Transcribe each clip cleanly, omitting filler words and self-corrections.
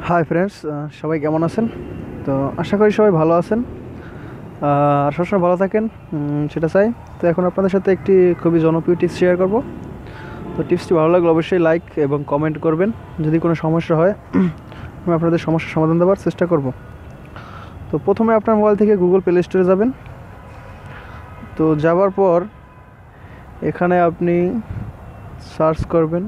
Hi friends, সবাই কেমন আছেন? তো আশা করি সবাই ভালো আছেন আর সবসময় ভালো থাকেন, সেটা চাই। তো এখন আপনাদের সাথে একটি খুবই জনপ্রিয় টিপস শেয়ার করব। তো টিপসটি ভালো লাগলে অবশ্যই লাইক এবং কমেন্ট করবেন। যদি কোনো সমস্যা হয় আমি আপনাদের সমস্যার সমাধান দেওয়ার চেষ্টা করব। তো প্রথমে আপনার মোবাইল থেকে গুগল প্লে স্টোরে যাবেন। তো যাওয়ার পর এখানে আপনি সার্চ করবেন,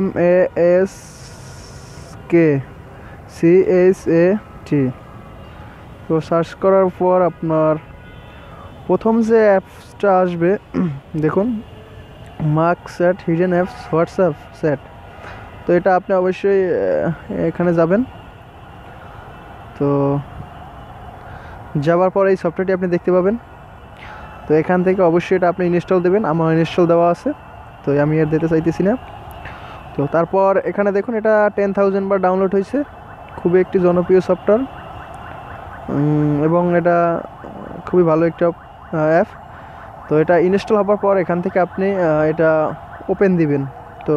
MASKCHAT। তো সার্চ করার পর আপনার প্রথম যে অ্যাপসটা আসবে দেখুন, মার্ক স্যাট হিডেন অ্যাপস হোয়াটসঅ্যাপ স্যাট। তো এটা আপনি অবশ্যই এখানে যাবেন। তো যাওয়ার পর এই সফটওয়্যারটি আপনি দেখতে পাবেন। তো এখান থেকে অবশ্যই এটা আপনি ইনস্টল দেবেন। আমার ইনস্টল দেওয়া আছে, তো আমি আর দিতে চাইতেছি না। তো তারপর এখানে দেখুন, এটা 10,000 বার ডাউনলোড হয়েছে। খুবই একটি জনপ্রিয় সফটওয়্যার এবং এটা খুবই ভালো একটা অ্যাপ। তো এটা ইনস্টল হওয়ার পর এখান থেকে আপনি এটা ওপেন দিবেন। তো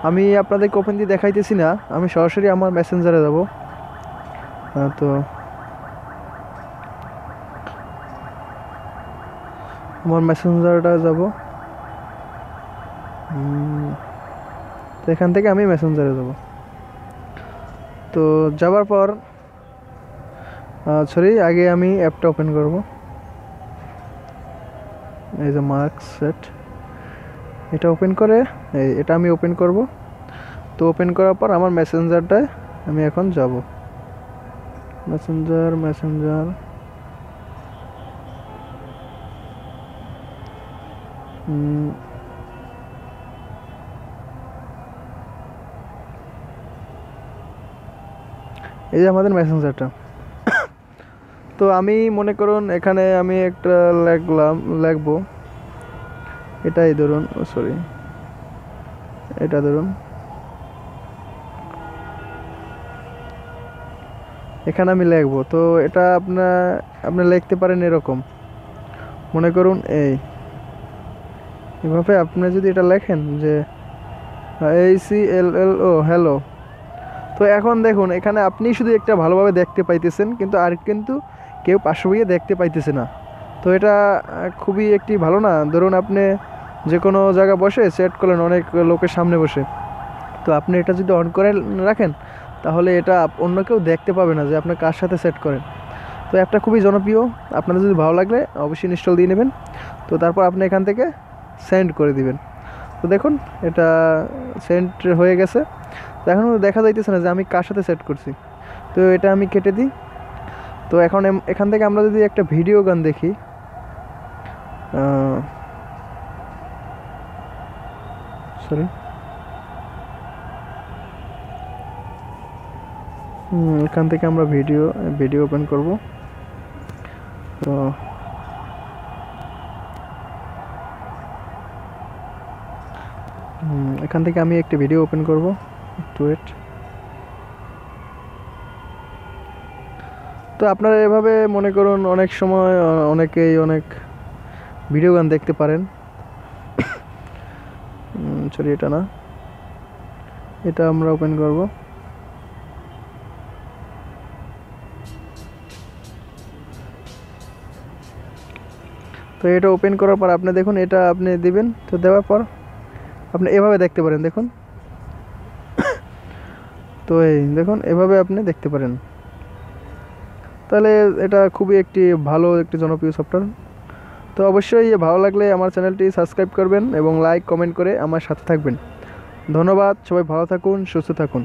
আমি আপনাদেরকে ওপেন দিয়ে দেখাইতেছি না, আমি সরাসরি আমার মেসেঞ্জারে যাব। তো আমার মেসেঞ্জারটা যাব। তো এখান থেকে আমি মেসেঞ্জারে যাব। তো যাওয়ার পর আগে আমি অ্যাপটা ওপেন করব। এই যে মার্ক সেট, এটা ওপেন করে এটা আমি ওপেন করব। তো ওপেন করার পর আমার মেসেঞ্জারটায় আমি এখন যাব। মেসেঞ্জার এই যে আমাদের মেসেঞ্জারটা। তো আমি মনে করুন এখানে আমি একটা লিখবো, এটাই ধরুন, এটা ধরুন। এখানে আমি লিখবো। তো এটা আপনি লিখতে পারেন এরকম, মনে করুন এভাবে আপনি যদি এটা লেখেন যে HELLO হ্যালো। তো এখন দেখুন, এখানে আপনি শুধু একটা ভালোভাবে দেখতে পাইতেছেন, কিন্তু কেউ পাশে গিয়ে দেখতে পাইতেছে না। তো এটা খুবই একটি ভালো না? ধরুন আপনি যে কোনো জায়গায় বসে সেট করলেন, অনেক লোকের সামনে বসে। তো আপনি এটা যদি অন করে রাখেন, তাহলে এটা অন্য কেউ দেখতে পাবে না যে আপনি কার সাথে সেট করেন। তো অ্যাপটা খুবই জনপ্রিয়। আপনাদের যদি ভালো লাগলে অবশ্যই ইনস্টল দিয়ে নেবেন। তো তারপর আপনি এখান থেকে সেন্ড করে দিবেন। তো দেখুন, এটা সেন্ড হয়ে গেছে। তো এখন দেখা যাইতেছে না যে আমি কার সাথে সেট করছি। তো এটা আমি কেটে দিই। তো এখন এখান থেকে আমরা যদি একটা ভিডিও গান দেখি, এখান থেকে আমরা ভিডিও ওপেন করব। তো এখান থেকে আমি একটি ভিডিও ওপেন করব, একটু ওয়েট। তো আপনারা এভাবে মনে করুন অনেক সময় অনেকেই অনেক ভিডিও গান দেখতে পারেন। এটা না, এটা আমরা ওপেন করব। তো এটা ওপেন করার পর আপনি দেখুন, এটা আপনি দিবেন। তো দেওয়ার পর আপনি এভাবে দেখতে পারেন, দেখুন। তো দেখুন, এভাবে আপনি দেখতে পারেন। তাহলে এটা খুবই একটি ভালো একটি জনপ্রিয় সফটওয়্যার। তো অবশ্যই ভালো লাগলে আমার চ্যানেলটি সাবস্ক্রাইব করবেন এবং লাইক কমেন্ট করে আমার সাথে থাকবেন। ধন্যবাদ। সবাই ভালো থাকুন, সুস্থ থাকুন।